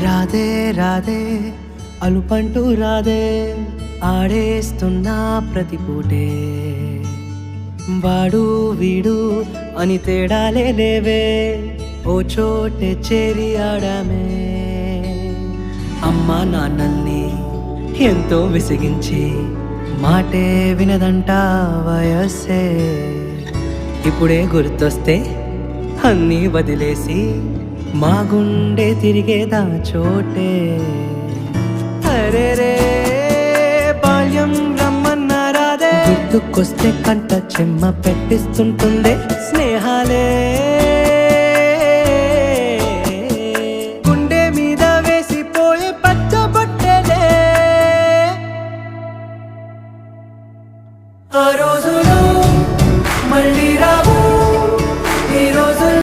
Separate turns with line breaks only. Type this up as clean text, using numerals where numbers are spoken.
రాధే రాధే అలుపంటూ రాధే ఆడేస్తున్నా ప్రతి పూటే వాడు వీడు అని తేడాలే లేవే ఓ చోటే చేరి ఆడామే అమ్మా నాన్నల్ని ఎంతో విసిగించి మాటే వినదంట వయస్సే ఇప్పుడే గుర్తొస్తే అన్నీ వదిలేసి మా గుండె తిరిగేదా చోటే అరే రే బాల్యం రమ్మన్నారాదే గుర్తుకొస్తే కంట చెమ్మ పెట్టిస్తుంటుందే స్నేహాలే